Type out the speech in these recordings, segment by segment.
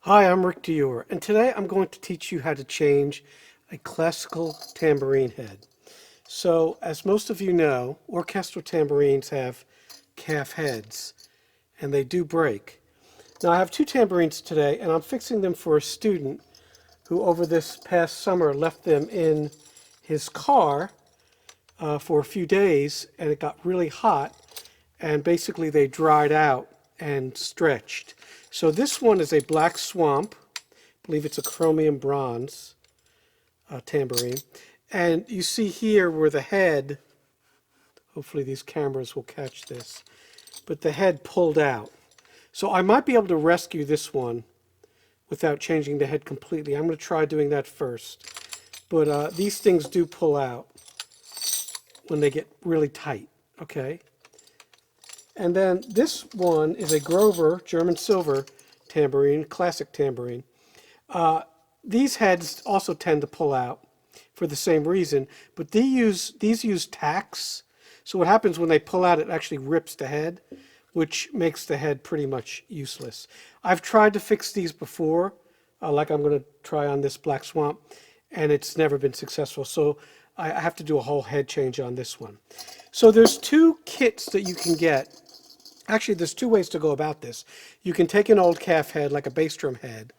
Hi, I'm Rick Dior, and today I'm going to teach you how to change a classical tambourine head. So, as most of you know, orchestral tambourines have calf heads, and they do break. Now, I have two tambourines today, and I'm fixing them for a student who, over this past summer, left them in his car for a few days, and it got really hot, and basically they dried out and stretched. So, this one is a black swamp. I believe it's a chromium bronze tambourine. And you see here where the head, hopefully these cameras will catch this, but the head pulled out. So I might be able to rescue this one without changing the head completely. I'm going to try doing that first. But these things do pull out when they get really tight, okay? And then this one is a Grover German silver tambourine, classic tambourine. These heads also tend to pull out for the same reason, but these use tacks. So what happens when they pull out, it actually rips the head, which makes the head pretty much useless. I've tried to fix these before, like I'm going to try on this Black Swamp, and it's never been successful. So I have to do a whole head change on this one. So there's two kits that you can get. Actually, there's two ways to go about this. You can take an old calf head, like a bass drum head,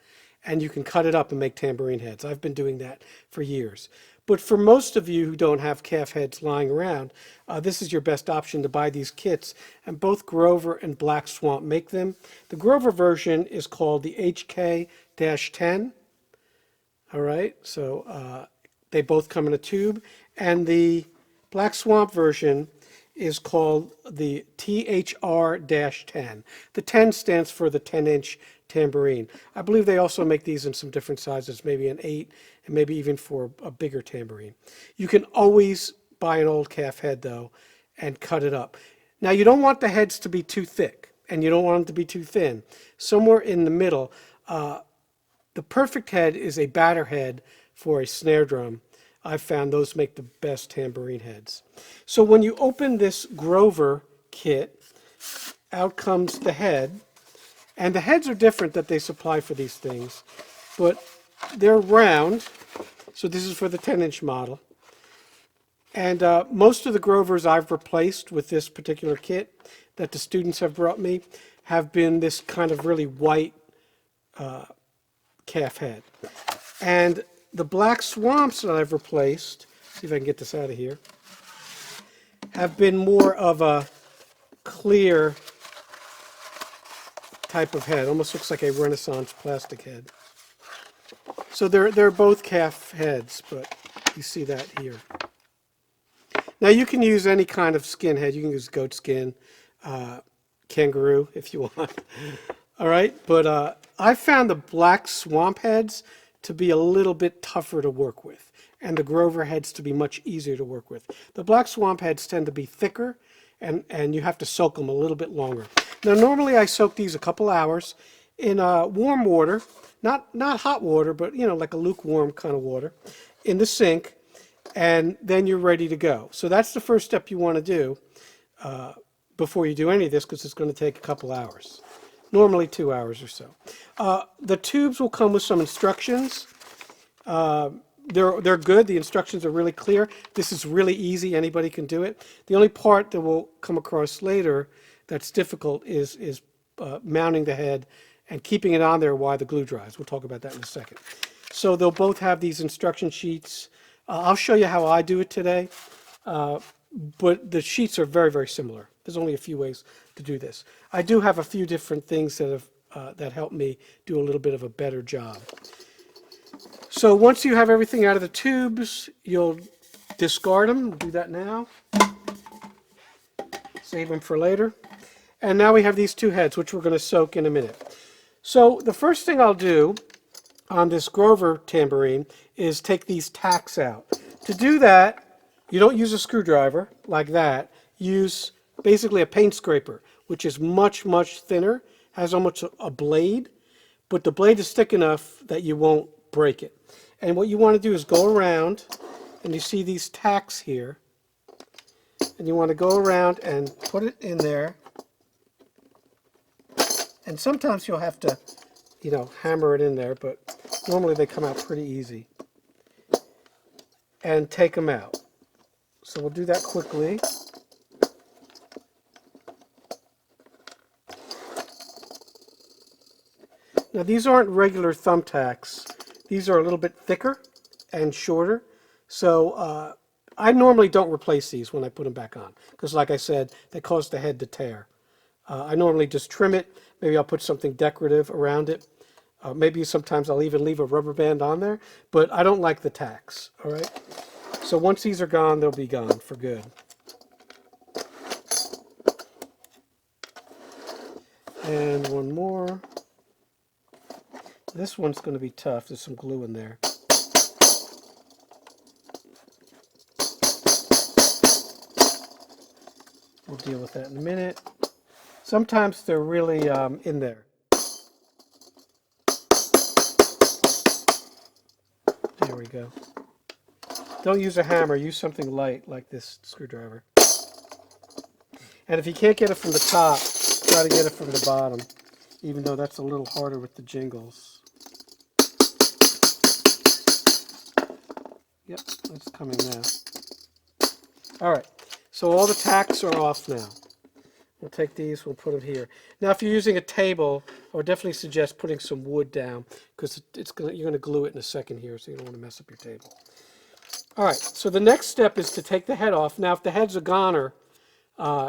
and you can cut it up and make tambourine heads. I've been doing that for years. But for most of you who don't have calf heads lying around, this is your best option to buy these kits. And both Grover and Black Swamp make them. The Grover version is called the HK-10. All right, so they both come in a tube. And the Black Swamp version is called the THR-10. The 10 stands for the 10-inch tambourine. I believe they also make these in some different sizes, maybe an 8 and maybe even for a bigger tambourine. You can always buy an old calf head though and cut it up. Now you don't want the heads to be too thick and you don't want them to be too thin. Somewhere in the middle, the perfect head is a batter head for a snare drum. I've found those make the best tambourine heads. So when you open this Grover kit, out comes the head. And the heads are different that they supply for these things, but they're round. So this is for the 10-inch model. And most of the Grovers I've replaced with this particular kit that the students have brought me have been this kind of really white calf head. And the Black Swamps that I've replaced, see if I can get this out of here, have been more of a clear type of head. Almost looks like a Renaissance plastic head. So they're both calf heads, but you see that here. Now you can use any kind of skin head. You can use goat skin, kangaroo if you want. All right, but I found the Black Swamp heads to be a little bit tougher to work with, and the Grover heads to be much easier to work with. The Black Swamp heads tend to be thicker, and you have to soak them a little bit longer. Now, normally I soak these a couple hours in warm water, not hot water, but like a lukewarm kind of water, in the sink, and then you're ready to go. So that's the first step you want to do before you do any of this, because it's going to take a couple hours. Normally 2 hours or so. The tubes will come with some instructions. They're good. The instructions are really clear. This is really easy. Anybody can do it. The only part that we'll come across later that's difficult is mounting the head and keeping it on there while the glue dries. We'll talk about that in a second. So they'll both have these instruction sheets. I'll show you how I do it today, but the sheets are very, very similar. There's only a few ways to do this. I do have a few different things that help me do a little bit of a better job. So once you have everything out of the tubes, you'll discard them. We'll do that now. Save them for later. And now we have these two heads, which we're going to soak in a minute. So the first thing I'll do on this Grover tambourine is take these tacks out. To do that, you don't use a screwdriver like that. Use basically a paint scraper, which is much, much thinner, has almost a blade, but the blade is thick enough that you won't break it. And what you want to do is go around, and you see these tacks here, and you want to go around and put it in there. And sometimes you'll have to, hammer it in there, but normally they come out pretty easy. And take them out. So we'll do that quickly. Now these aren't regular thumbtacks. These are a little bit thicker and shorter. So I normally don't replace these when I put them back on, because like I said, they cause the head to tear. I normally just trim it. Maybe I'll put something decorative around it. Maybe sometimes I'll even leave a rubber band on there, but I don't like the tacks, all right? So once these are gone, they'll be gone for good. And one more. This one's going to be tough. There's some glue in there. We'll deal with that in a minute. Sometimes they're really in there. There we go. Don't use a hammer. Use something light like this screwdriver. And if you can't get it from the top, try to get it from the bottom, even though that's a little harder with the jingles. Yep, that's coming now. All right, so all the tacks are off now. We'll take these, we'll put them here. Now, if you're using a table, I would definitely suggest putting some wood down, because you're going to glue it in a second here, so you don't want to mess up your table. All right, so the next step is to take the head off. Now, if the head's a goner,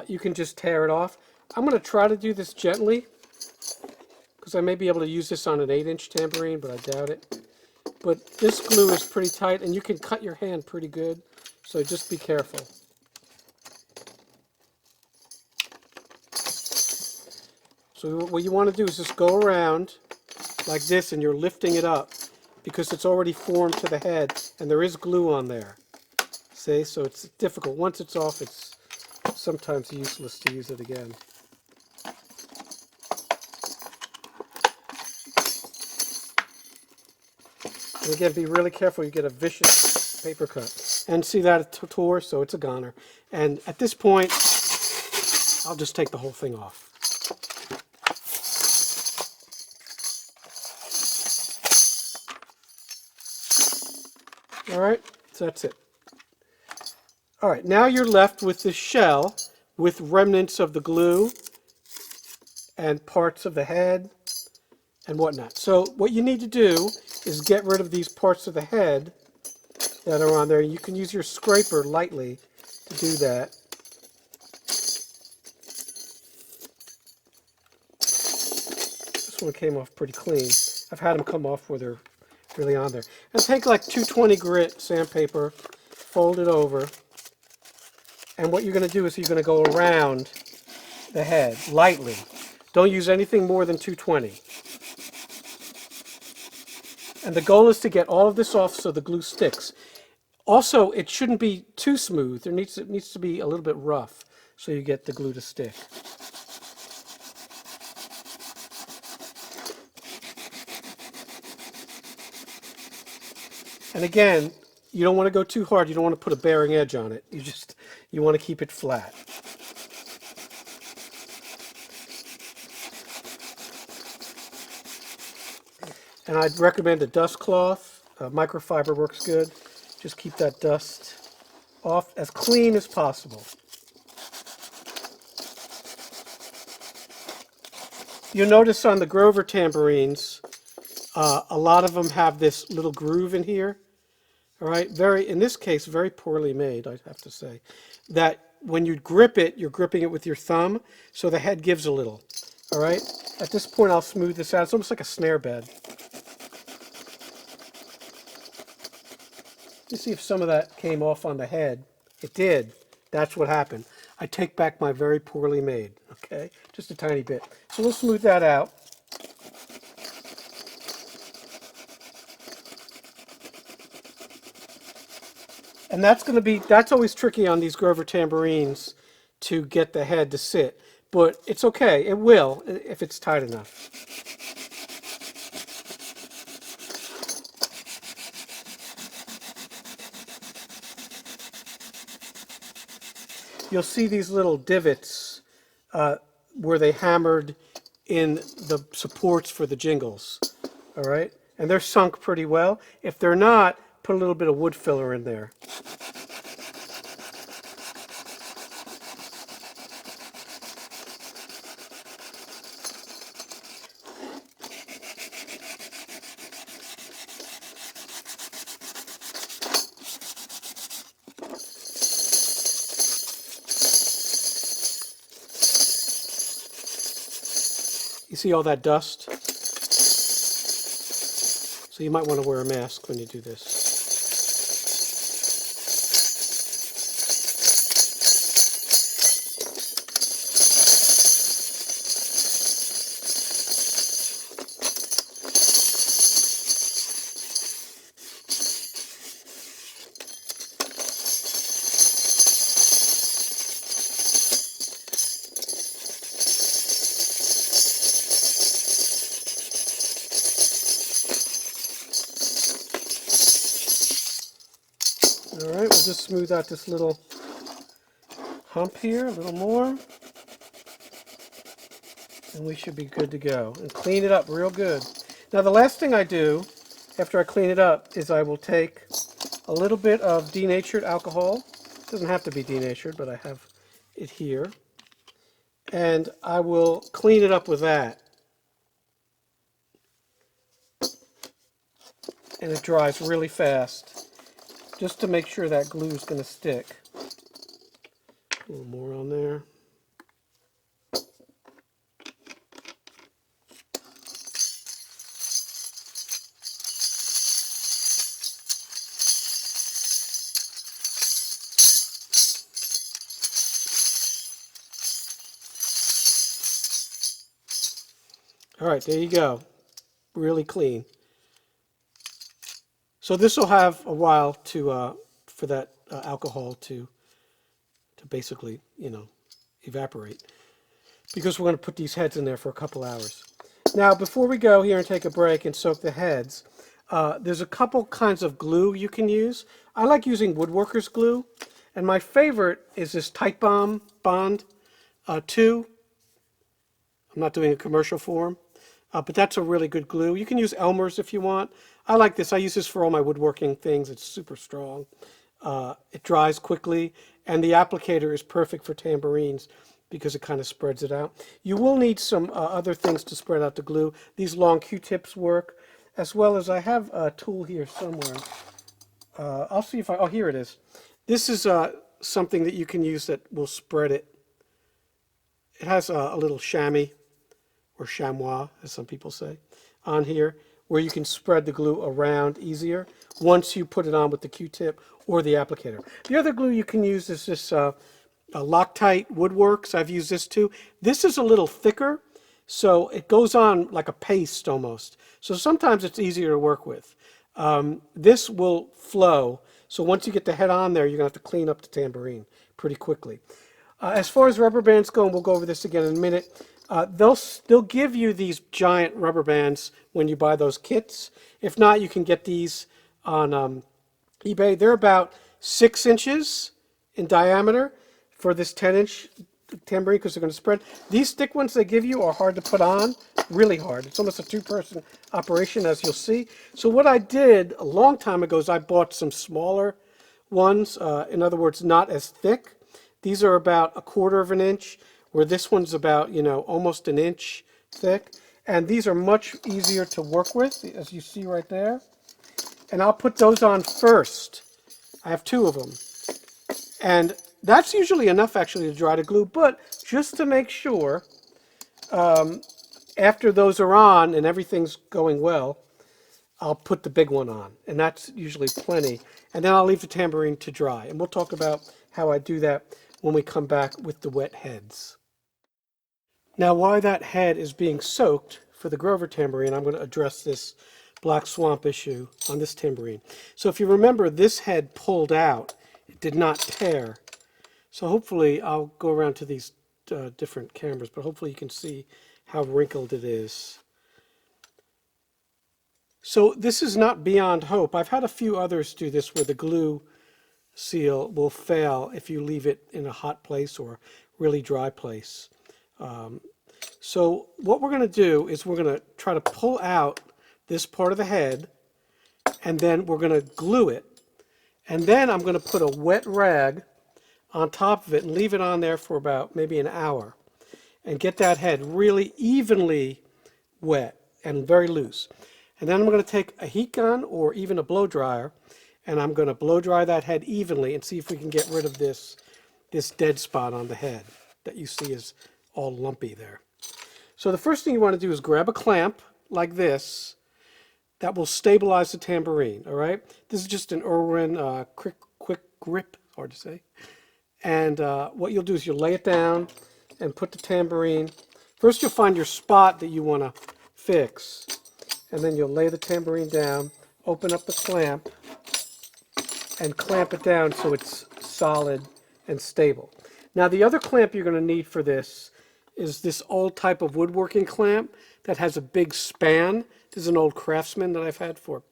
you can just tear it off. I'm going to try to do this gently, because I may be able to use this on an 8-inch tambourine, but I doubt it. But this glue is pretty tight, and you can cut your hand pretty good, so just be careful. So what you want to do is just go around like this, and you're lifting it up, because it's already formed to the head, and there is glue on there. See, so it's difficult. Once it's off, it's sometimes useless to use it again. And again, be really careful you get a vicious paper cut. And see that it tore, so it's a goner. And at this point, I'll just take the whole thing off. All right, so that's it. All right, now you're left with this shell with remnants of the glue and parts of the head and whatnot. So what you need to do is get rid of these parts of the head that are on there. You can use your scraper lightly to do that. This one came off pretty clean. I've had them come off where they're really on there. And take like 220 grit sandpaper, fold it over, and what you're going to do is you're going to go around the head lightly. Don't use anything more than 220. And the goal is to get all of this off so the glue sticks. Also, it shouldn't be too smooth. It needs to be a little bit rough so you get the glue to stick. And again, you don't want to go too hard. You don't want to put a bearing edge on it. You want to keep it flat. And I'd recommend a dust cloth. Microfiber works good. Just keep that dust off as clean as possible. You'll notice on the Grover tambourines, a lot of them have this little groove in here. All right, in this case, very poorly made, I'd have to say. That when you grip it, you're gripping it with your thumb, so the head gives a little. All right, at this point, I'll smooth this out. It's almost like a snare bed. You see if some of that came off on the head. It did. That's what happened. I take back my very poorly made, okay? Just a tiny bit. So we'll smooth that out. And that's always tricky on these Grover tambourines to get the head to sit. But it's okay. It will if it's tight enough. You'll see these little divots where they hammered in the supports for the jingles. All right, and they're sunk pretty well. If they're not, put a little bit of wood filler in there. You see all that dust? So you might want to wear a mask when you do this. All right, we'll just smooth out this little hump here a little more. And we should be good to go. And clean it up real good. Now the last thing I do after I clean it up is I will take a little bit of denatured alcohol. It doesn't have to be denatured, but I have it here. And I will clean it up with that. And it dries really fast, just to make sure that glue is going to stick. A little more on there. All right, there you go. Really clean. So this will have a while to for that alcohol to basically, evaporate, because we're going to put these heads in there for a couple hours. Now, before we go here and take a break and soak the heads, there's a couple kinds of glue you can use. I like using woodworker's glue, and my favorite is this Titebond 2. I'm not doing a commercial for them, but that's a really good glue. You can use Elmer's if you want. I like this. I use this for all my woodworking things. It's super strong. It dries quickly, and the applicator is perfect for tambourines because it kind of spreads it out. You will need some other things to spread out the glue. These long Q-tips work, as well as I have a tool here somewhere. I'll see if oh, here it is. This is something that you can use that will spread it. It has a little chamois, or chamois, as some people say, on here, where you can spread the glue around easier once you put it on with the Q-tip or the applicator. The other glue you can use is this Loctite Woodworks. I've used this too. This is a little thicker, so it goes on like a paste almost. So sometimes it's easier to work with. This will flow, so once you get the head on there, you're going to have to clean up the tambourine pretty quickly. As far as rubber bands go, and we'll go over this again in a minute, they'll give you these giant rubber bands when you buy those kits. If not, you can get these on eBay. They're about 6 inches in diameter for this 10-inch tambourine because they're going to spread. These thick ones they give you are hard to put on, really hard. It's almost a two-person operation, as you'll see. So what I did a long time ago is I bought some smaller ones, in other words, not as thick. These are about 1/4 of an inch, where this one's about, almost an inch thick. And these are much easier to work with, as you see right there. And I'll put those on first. I have 2 of them. And that's usually enough, actually, to dry the glue. But just to make sure, after those are on and everything's going well, I'll put the big one on. And that's usually plenty. And then I'll leave the tambourine to dry. And we'll talk about how I do that when we come back with the wet heads. Now, while that head is being soaked for the Grover tambourine, I'm going to address this black swamp issue on this tambourine. So if you remember, this head pulled out. It did not tear. So hopefully, I'll go around to these different cameras, but hopefully you can see how wrinkled it is. So this is not beyond hope. I've had a few others do this where the glue seal will fail if you leave it in a hot place or really dry place. So what we're going to do is we're going to try to pull out this part of the head, and then we're going to glue it. And then I'm going to put a wet rag on top of it and leave it on there for about maybe an hour and get that head really evenly wet and very loose. And then I'm going to take a heat gun or even a blow dryer, and I'm going to blow dry that head evenly and see if we can get rid of this dead spot on the head that you see is all lumpy there. So the first thing you want to do is grab a clamp like this that will stabilize the tambourine, all right? This is just an Irwin quick grip, hard to say. And what you'll do is you'll lay it down and put the tambourine. First you'll find your spot that you want to fix, and then you'll lay the tambourine down, open up the clamp, and clamp it down so it's solid and stable. Now the other clamp you're going to need for this is this old type of woodworking clamp that has a big span. This is an old Craftsman that I've had for,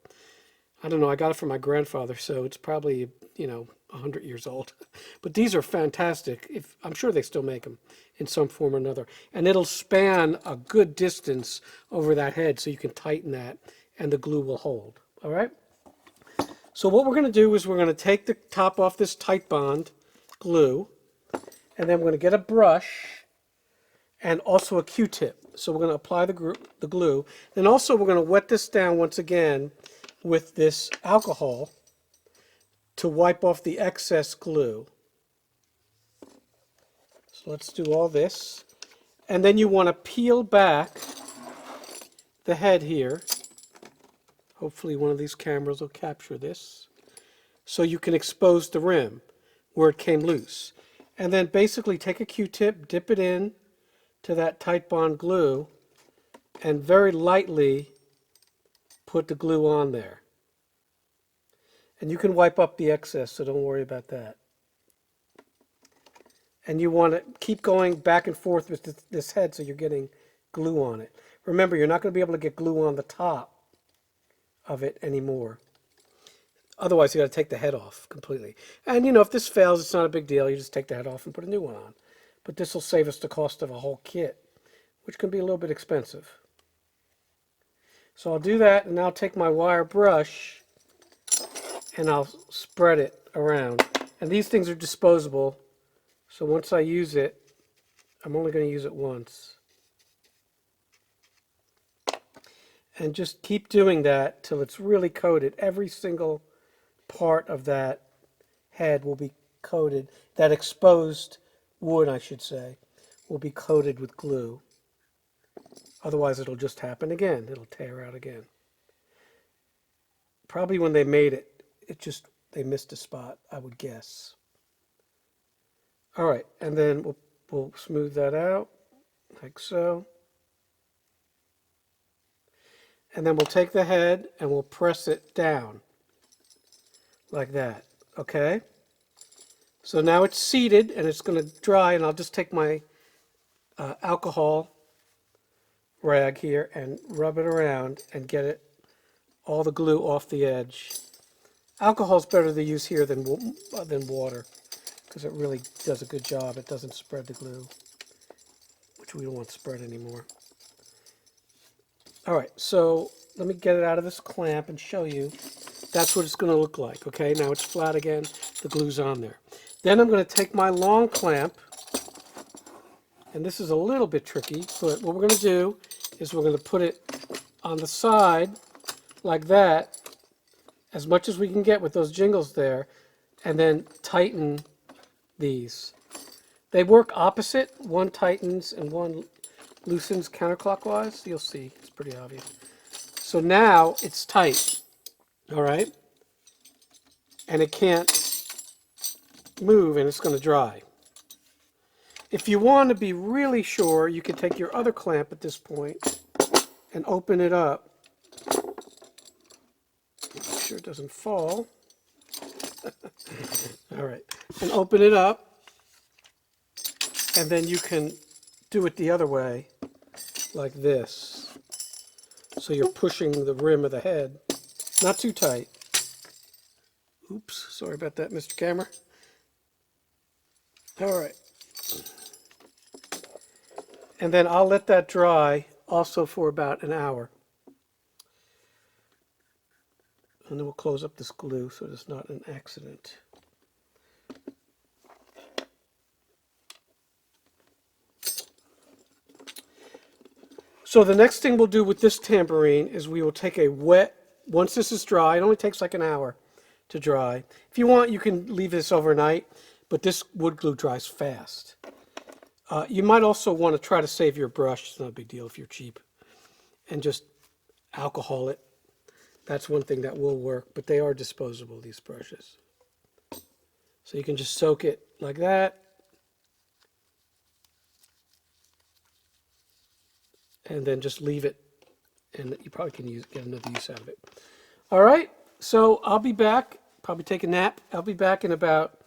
I don't know, I got it from my grandfather, so it's probably, 100 years old. But these are fantastic. I'm sure they still make them in some form or another. And it'll span a good distance over that head so you can tighten that and the glue will hold. All right? So what we're going to do is we're going to take the top off this tight bond glue, and then we're going to get a brush and also a Q-tip. So we're going to apply the glue. Then also we're going to wet this down once again with this alcohol to wipe off the excess glue. So let's do all this. And then you want to peel back the head here. Hopefully one of these cameras will capture this, so you can expose the rim where it came loose. And then basically take a Q-tip, dip it in to that tight bond glue, and very lightly put the glue on there. And you can wipe up the excess, so don't worry about that. And you want to keep going back and forth with this head so you're getting glue on it. Remember, you're not going to be able to get glue on the top of it anymore. Otherwise, you got to take the head off completely. And if this fails, it's not a big deal. You just take the head off and put a new one on. But this will save us the cost of a whole kit, which can be a little bit expensive. So I'll do that, and I'll take my wire brush and I'll spread it around. And these things are disposable, so once I use it, I'm only going to use it once. And just keep doing that till it's really coated. Every single part of that head will be coated. That exposed wood, I should say, will be coated with glue. Otherwise, it'll just happen again. It'll tear out again. Probably when they made it, they missed a spot, I would guess. All right, and then we'll smooth that out like so. And then we'll take the head and we'll press it down like that, okay? So now it's seated and it's going to dry, and I'll just take my alcohol rag here and rub it around and get all the glue off the edge. Alcohol's better to use here than water because it really does a good job. It doesn't spread the glue, which we don't want spread anymore. All right, so let me get it out of this clamp and show you. That's what it's going to look like, okay? Now it's flat again. The glue's on there. Then I'm going to take my long clamp, and this is a little bit tricky, but what we're going to do is we're going to put it on the side like that, as much as we can get with those jingles there, and then tighten these. They work opposite. One tightens and one loosens counterclockwise. You'll see. It's pretty obvious. So now it's tight, all right? And it can't move, and it's going to dry. If you want to be really sure, you can take your other clamp at this point and open it up. Make sure it doesn't fall. All right. And open it up, and then you can do it the other way, like this. So you're pushing the rim of the head. Not too tight. Oops, sorry about that, Mr. Camera. All right. And then I'll let that dry also for about an hour. And then we'll close up this glue so it's not an accident. So the next thing we'll do with this tambourine is we will take a wet, once this is dry, it only takes like an hour to dry. If you want, you can leave this overnight, but this wood glue dries fast. You might also want to try to save your brush. It's not a big deal if you're cheap. And just alcohol it. That's one thing that will work, but they are disposable, these brushes. So you can just soak it like that. And then just leave it, and you probably can get another use out of it. All right, so I'll be back, probably take a nap. I'll be back in about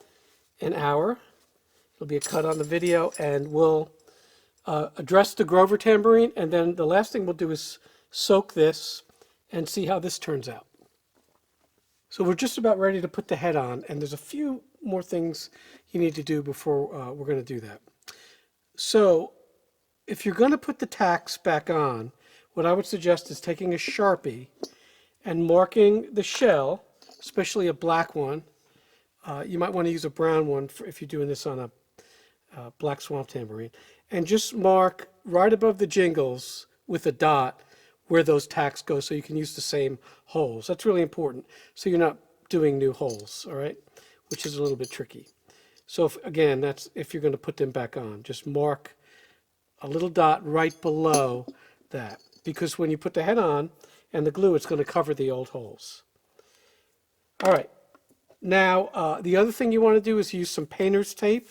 an hour. There'll be a cut on the video, and we'll address the Grover tambourine, and then the last thing we'll do is soak this and see how this turns out. So we're just about ready to put the head on, and there's a few more things you need to do before we're going to do that. So if you're going to put the tacks back on, what I would suggest is taking a Sharpie and marking the shell, especially a black one. You might want to use a brown one if you're doing this on a black swamp tambourine. And just mark right above the jingles with a dot where those tacks go so you can use the same holes. That's really important so you're not doing new holes, all right, which is a little bit tricky. So again, that's if you're going to put them back on. Just mark a little dot right below that, because when you put the head on and the glue, it's going to cover the old holes. All right. Now, the other thing you want to do is use some painter's tape,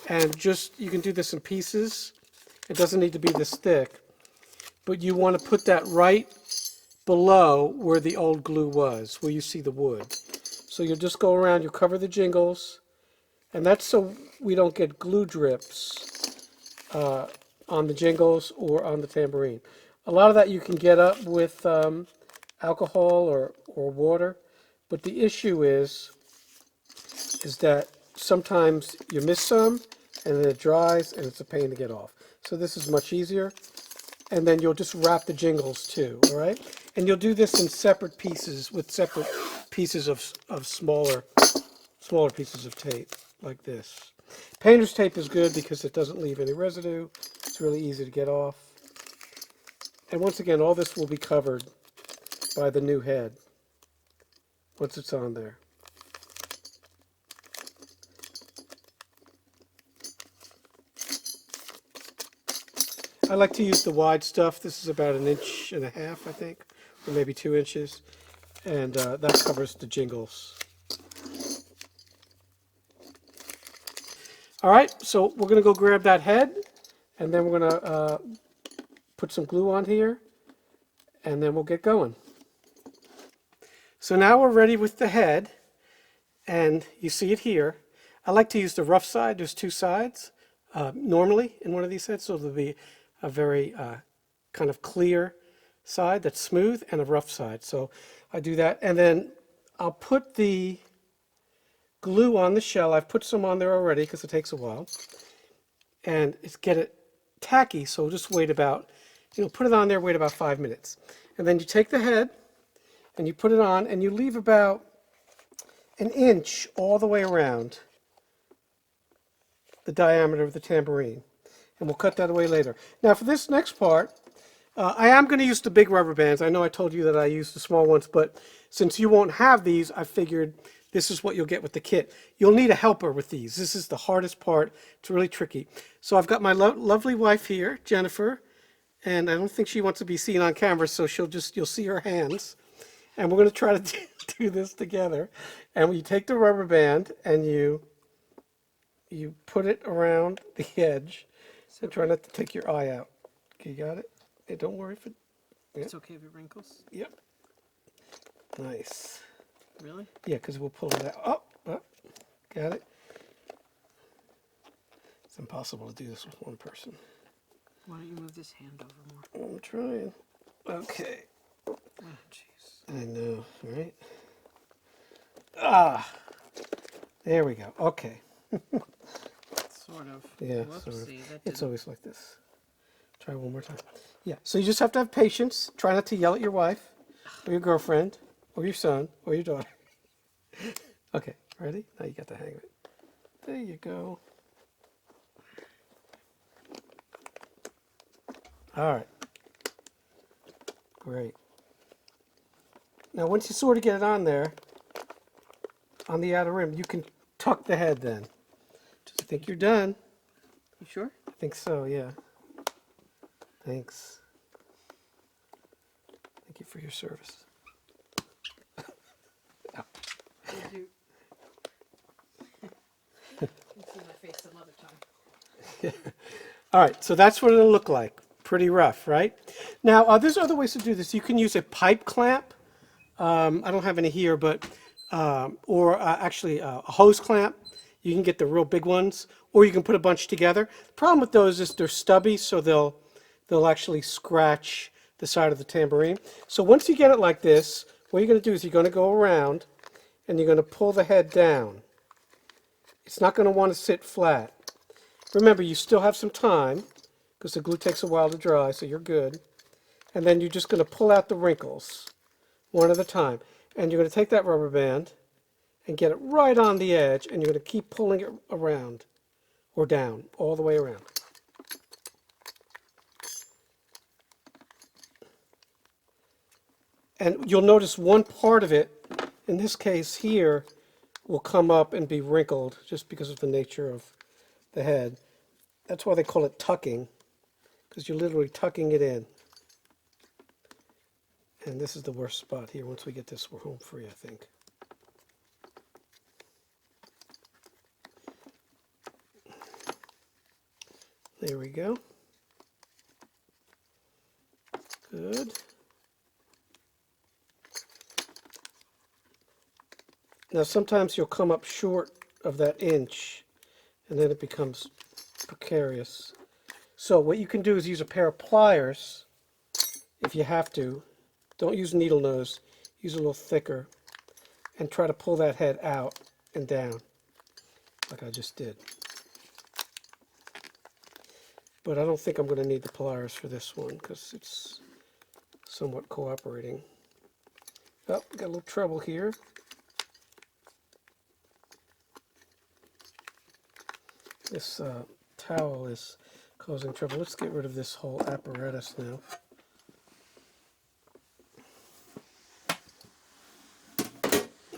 and you can do this in pieces. It doesn't need to be this thick, but you want to put that right below where the old glue was, where you see the wood. So you'll just go around, you'll cover the jingles, and that's so we don't get glue drips on the jingles or on the tambourine. A lot of that you can get up with alcohol or water, but the issue is that sometimes you miss some and then it dries and it's a pain to get off. So this is much easier. And then you'll just wrap the jingles too, all right? And you'll do this in separate pieces with separate pieces of smaller pieces of tape like this. Painter's tape is good because it doesn't leave any residue. It's really easy to get off. And once again, all this will be covered by the new head once it's on there. I like to use the wide stuff. This is about 1.5 inches, I think, or maybe 2 inches. And that covers the jingles. All right, so we're going to go grab that head, and then we're going to put some glue on here, and then we'll get going. So now we're ready with the head, and you see it here. I like to use the rough side. There's 2 sides normally in one of these heads, so there'll be a very kind of clear side that's smooth and a rough side. So I do that, and then I'll put the glue on the shell. I've put some on there already because it takes a while, and get it tacky. So just wait about, put it on there, wait about 5 minutes, and then you take the head and you put it on, and you leave about 1 inch all the way around the diameter of the tambourine. And we'll cut that away later. Now for this next part, I am going to use the big rubber bands. I know I told you that I use the small ones, but since you won't have these, I figured this is what you'll get with the kit. You'll need a helper with these. This is the hardest part. It's really tricky. So I've got my lovely wife here, Jennifer, and I don't think she wants to be seen on camera, so you'll see her hands. And we're going to try to do this together. And you take the rubber band and you put it around the edge. So try not to take your eye out. Okay, you got it? Hey, don't worry if it... Yeah. It's okay if it wrinkles? Yep. Nice. Really? Yeah, because we'll pull it out. Oh, got it. It's impossible to do this with one person. Why don't you move this hand over more? I'm trying. Okay. Oh, jeez. I know, right? Ah! There we go. Okay. Sort of. Yeah, Whoopsie, sort of. that It's didn't- always like this. Try one more time. Yeah, so you just have to have patience. Try not to yell at your wife or your girlfriend or your son or your daughter. Okay, ready? Now you got the hang of it. There you go. All right. Great. Now once you sort of get it on there, on the outer rim, you can tuck the head then. Just think you're done. You sure? I think so, yeah. Thanks. Thank you for your service. Did you? You see my face some other time. All right, so that's what it'll look like. Pretty rough, right? Now, there's other ways to do this. You can use a pipe clamp. I don't have any here, but or actually a hose clamp. You can get the real big ones, or you can put a bunch together. The problem with those is they're stubby, so they'll actually scratch the side of the tambourine. So once you get it like this, what you're going to do is you're going to go around and you're going to pull the head down. It's not going to want to sit flat. Remember, you still have some time because the glue takes a while to dry, so you're good. And then you're just going to pull out the wrinkles one at a time. And you're going to take that rubber band and get it right on the edge, and you're going to keep pulling it around or down, all the way around. And you'll notice one part of it, in this case here, will come up and be wrinkled just because of the nature of the head. That's why they call it tucking, because you're literally tucking it in. And this is the worst spot here. Once we get this, we're home free, I think. There we go. Good. Now sometimes you'll come up short of that inch, and then it becomes precarious. So what you can do is use a pair of pliers, if you have to. Don't use needle nose, use a little thicker, and try to pull that head out and down, like I just did. But I don't think I'm going to need the pliers for this one, because it's somewhat cooperating. Oh, got a little trouble here. This towel is causing trouble. Let's get rid of this whole apparatus now.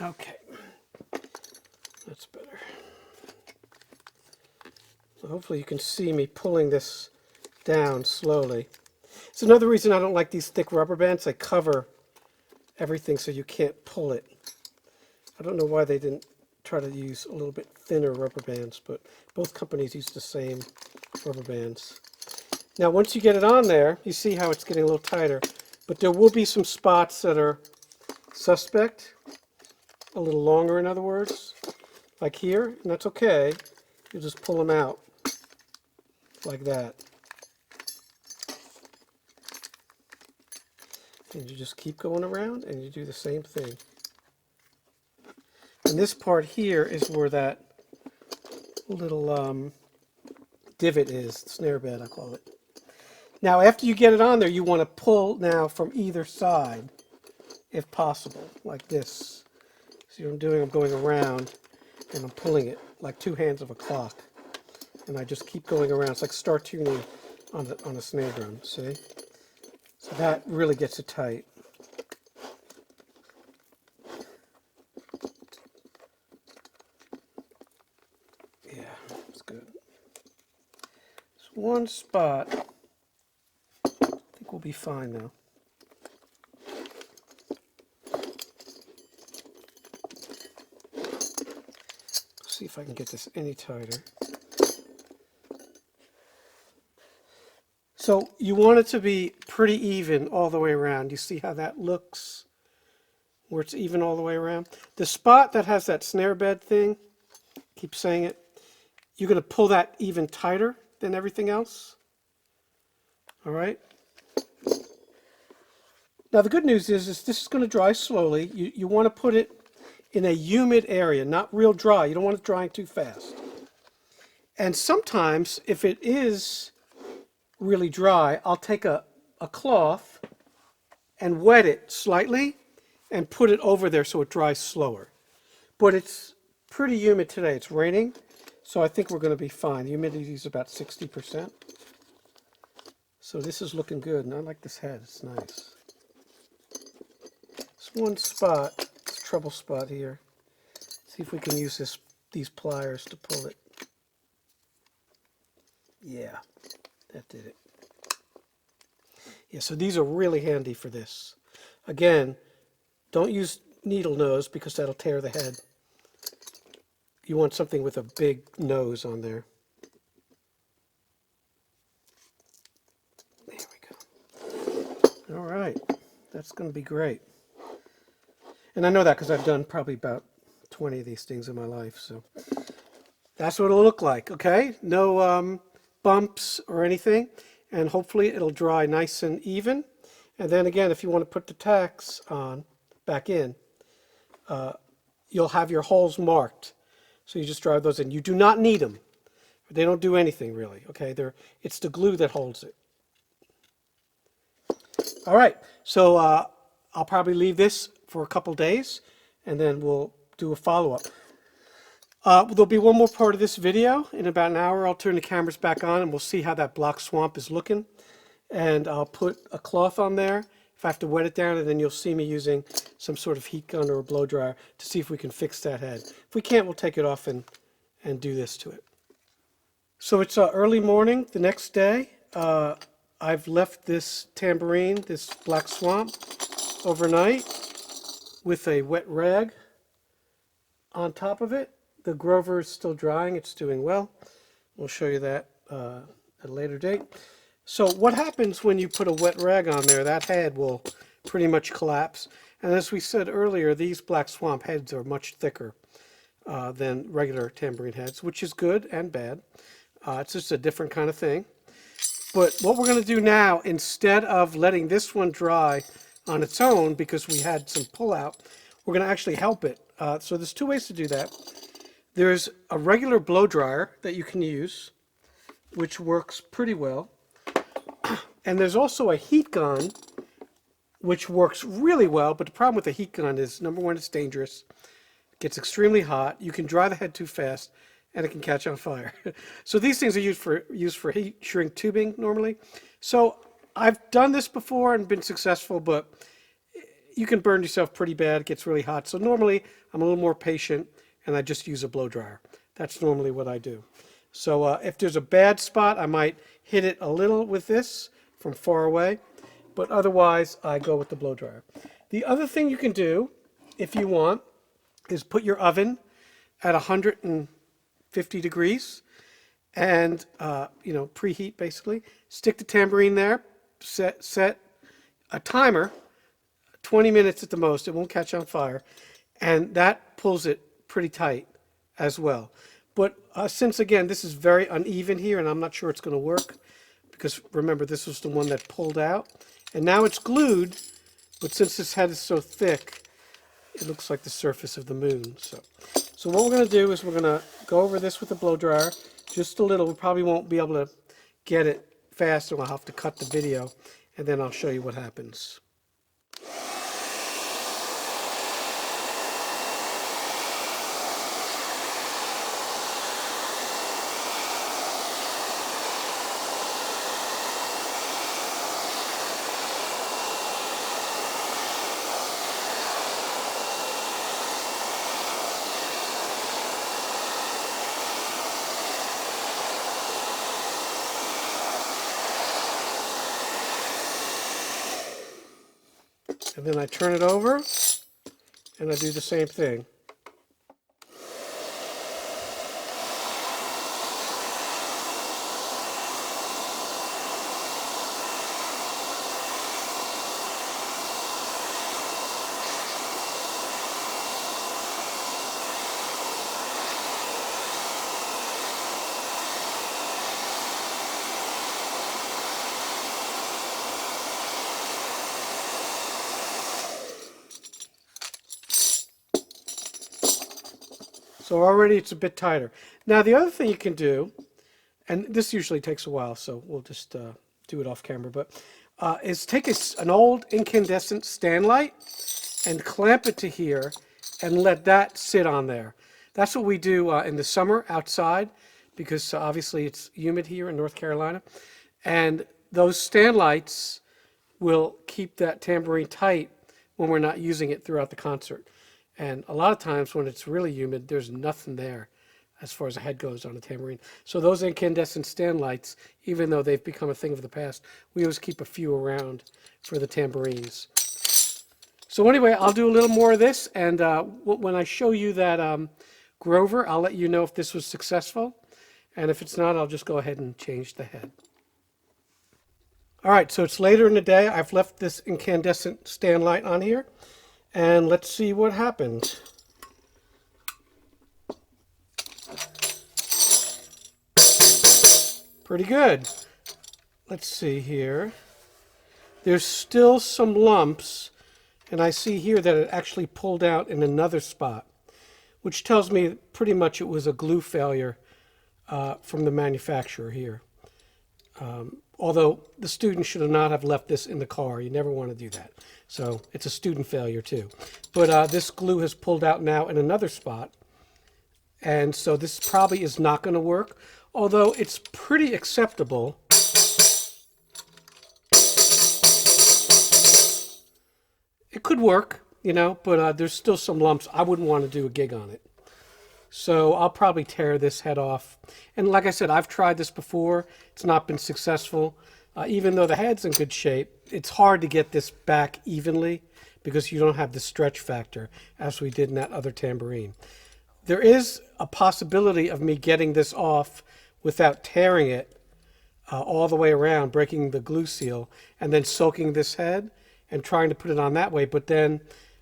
Okay, that's better. So hopefully you can see me pulling this down slowly. It's another reason I don't like these thick rubber bands. They cover everything so you can't pull it. I don't know why they didn't try to use a little bit thinner rubber bands, but both companies use the same rubber bands. Now once you get it on there, you see how it's getting a little tighter, but there will be some spots that are suspect, a little longer in other words, like here, and that's okay. You just pull them out like that. And you just keep going around and you do the same thing. And this part here is where that little divot is, snare bed I call it. Now after you get it on there, you want to pull now from either side, if possible, like this. See what I'm doing? I'm going around and I'm pulling it like two hands of a clock. And I just keep going around. It's like star tuning on a snare drum, see? So that really gets it tight. Yeah, that's good. There's one spot. I think we'll be fine now. See if I can get this any tighter. So you want it to be pretty even all the way around. You see how that looks? Where it's even all the way around. The spot that has that snare bed thing, keep saying it, you're going to pull that even tighter than everything else. All right? Now the good news is this is going to dry slowly. You want to put it in a humid area, not real dry. You don't want it drying too fast. And sometimes, if it is really dry, I'll take a cloth and wet it slightly and put it over there so it dries slower. But it's pretty humid today. It's raining, so I think we're going to be fine. The humidity is about 60%. So this is looking good, and I like this head. It's nice. There's one spot, it's a trouble spot here. See if we can use these pliers to pull it. Yeah, that did it. Yeah, so these are really handy for this. Again, don't use needle nose because that'll tear the head. You want something with a big nose on there. There we go. All right, that's going to be great. And I know that because I've done probably about 20 of these things in my life. So that's what it'll look like, okay? No bumps or anything. And hopefully it'll dry nice and even. And then again, if you want to put the tacks on, back in, you'll have your holes marked. So you just drive those in. You do not need them. They don't do anything really, okay? It's the glue that holds it. All right, so I'll probably leave this for a couple days, and then we'll do a follow-up. There'll be one more part of this video. In about an hour, I'll turn the cameras back on, and we'll see how that block swamp is looking. And I'll put a cloth on there if I have to wet it down, and then you'll see me using some sort of heat gun or a blow dryer to see if we can fix that head. If we can't, we'll take it off and do this to it. So it's early morning the next day. I've left this tambourine, this black swamp, overnight with a wet rag on top of it. The Grover is still drying. It's doing well. We'll show you that at a later date. So what happens when you put a wet rag on there, that head will pretty much collapse. And as we said earlier, these black swamp heads are much thicker than regular tambourine heads, which is good and bad. It's just a different kind of thing. But what we're going to do now, instead of letting this one dry on its own because we had some pullout, we're going to actually help it. So there's two ways to do that. There's a regular blow dryer that you can use, which works pretty well. And there's also a heat gun, which works really well. But the problem with the heat gun is, number one, it's dangerous. It gets extremely hot. You can dry the head too fast, and it can catch on fire. So these things are used for heat shrink tubing normally. So I've done this before and been successful, but you can burn yourself pretty bad. It gets really hot. So normally I'm a little more patient, and I just use a blow dryer. That's normally what I do. So if there's a bad spot, I might hit it a little with this from far away, but otherwise I go with the blow dryer. The other thing you can do, if you want, is put your oven at 150 degrees and preheat basically. Stick the tambourine there, set a timer, 20 minutes at the most. It won't catch on fire, and that pulls it pretty tight as well. But since again this is very uneven here, and I'm not sure it's going to work, because remember this was the one that pulled out, and now it's glued. But since this head is so thick, it looks like the surface of the moon. So what we're going to do is we're going to go over this with a blow dryer just a little. We probably won't be able to get it fast, and I'll have to cut the video, and then I'll show you what happens. And then I turn it over, and I do the same thing. So already it's a bit tighter. Now the other thing you can do, and this usually takes a while, so we'll just do it off camera, but is take an old incandescent stand light and clamp it to here and let that sit on there. That's what we do in the summer outside, because obviously it's humid here in North Carolina. And those stand lights will keep that tambourine tight when we're not using it throughout the concert. And a lot of times when it's really humid, there's nothing there as far as the head goes on a tambourine. So those incandescent stand lights, even though they've become a thing of the past, we always keep a few around for the tambourines. So anyway, I'll do a little more of this, and when I show you that Grover, I'll let you know if this was successful, and if it's not, I'll just go ahead and change the head. All right, so it's later in the day. I've left this incandescent stand light on here, and let's see what happens. Pretty good. Let's see here. There's still some lumps, and I see here that it actually pulled out in another spot, which tells me pretty much it was a glue failure from the manufacturer here. Although the student should not have left this in the car. You never want to do that. So it's a student failure too. But this glue has pulled out now in another spot, and so this probably is not going to work, although it's pretty acceptable. It could work, you know, but there's still some lumps. I wouldn't want to do a gig on it. So I'll probably tear this head off. And like I said, I've tried this before. It's not been successful. Even though the head's in good shape, it's hard to get this back evenly because you don't have the stretch factor as we did in that other tambourine. There is a possibility of me getting this off without tearing it all the way around, breaking the glue seal, and then soaking this head and trying to put it on that way, but then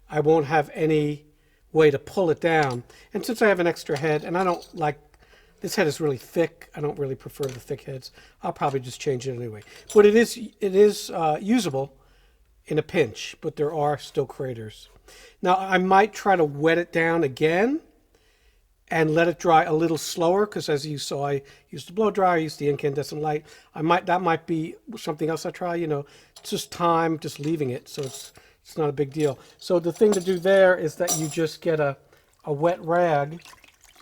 I won't have any way to pull it down. And since I have an extra head, and I don't like, this head is really thick, I don't really prefer the thick heads, I'll probably just change it anyway. But it is usable in a pinch, but there are still craters. Now I might try to wet it down again and let it dry a little slower, because as you saw, I used the blow dryer, I used the incandescent light. That might be something else I try, you know, it's just time, just leaving it, so it's not a big deal. So the thing to do there is that you just get a wet rag,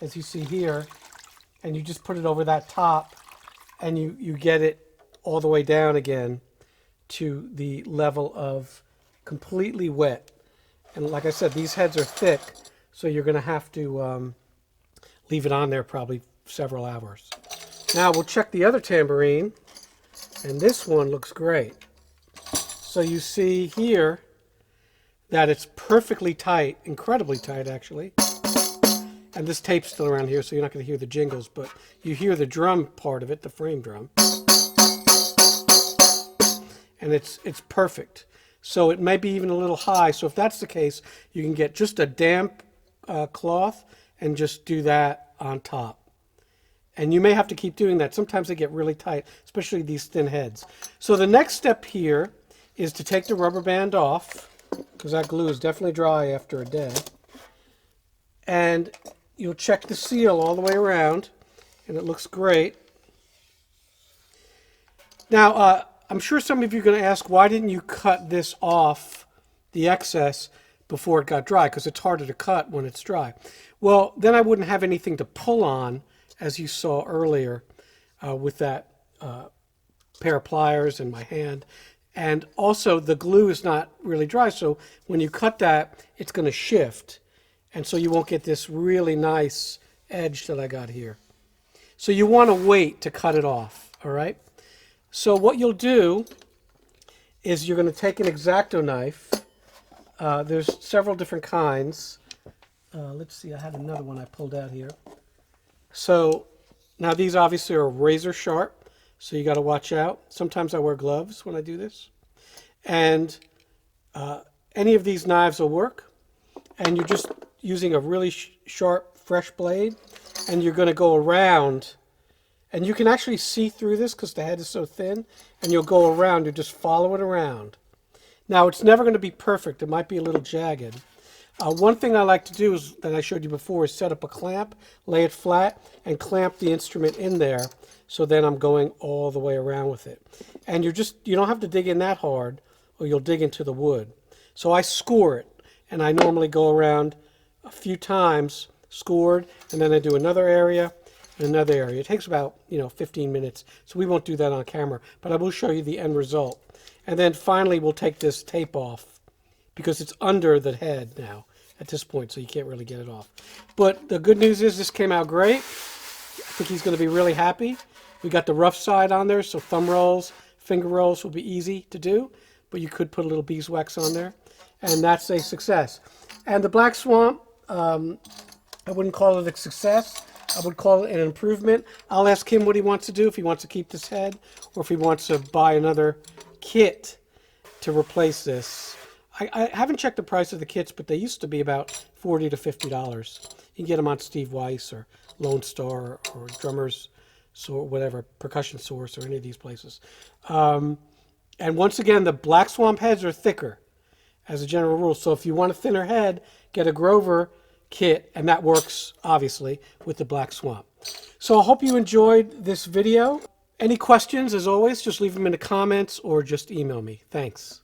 as you see here, and you just put it over that top, and you get it all the way down again to the level of completely wet. And like I said, these heads are thick, so you're going to have to leave it on there probably several hours. Now we'll check the other tambourine, and this one looks great. So you see here that it's perfectly tight, incredibly tight actually. And this tape's still around here, so you're not going to hear the jingles, but you hear the drum part of it, the frame drum. And it's perfect. So it may be even a little high, so if that's the case, you can get just a damp cloth and just do that on top. And you may have to keep doing that. Sometimes they get really tight, especially these thin heads. So the next step here is to take the rubber band off, because that glue is definitely dry after a day. And you'll check the seal all the way around, and it looks great. Now, I'm sure some of you are going to ask, why didn't you cut this off, the excess, before it got dry? Because it's harder to cut when it's dry. Well, then I wouldn't have anything to pull on, as you saw earlier with that pair of pliers in my hand. And also the glue is not really dry, so when you cut that, it's going to shift. And so you won't get this really nice edge that I got here. So you want to wait to cut it off, all right? So what you'll do is you're going to take an X-Acto knife. There's several different kinds. Let's see, I had another one I pulled out here. So now these obviously are razor sharp, so you got to watch out. Sometimes I wear gloves when I do this. And any of these knives will work. And you're just using a really sharp, fresh blade, and you're going to go around. And you can actually see through this because the head is so thin, and you'll go around, you just follow it around. Now, it's never going to be perfect. It might be a little jagged. One thing I like to do is, that I showed you before, is set up a clamp, lay it flat, and clamp the instrument in there So then I'm going all the way around with it. And you don't have to dig in that hard or you'll dig into the wood. So I score it, and I normally go around a few times, scored, and then I do another area and another area. It takes about 15 minutes, so we won't do that on camera, but I will show you the end result. And then finally we'll take this tape off because it's under the head now at this point, so you can't really get it off. But the good news is this came out great. I think he's going to be really happy. We got the rough side on there, so thumb rolls, finger rolls will be easy to do, but you could put a little beeswax on there, and that's a success. And the Black Swamp, I wouldn't call it a success. I would call it an improvement. I'll ask him what he wants to do, if he wants to keep this head or if he wants to buy another kit to replace this. I haven't checked the price of the kits, but they used to be about $40 to $50. You can get them on Steve Weiss or Lone Star or Drummers, so whatever, Percussion Source or any of these places. And once again, the Black Swamp heads are thicker as a general rule. So if you want a thinner head, get a Grover kit, and that works obviously with the Black Swamp. So I hope you enjoyed this video. Any questions, as always, just leave them in the comments or just email me. Thanks.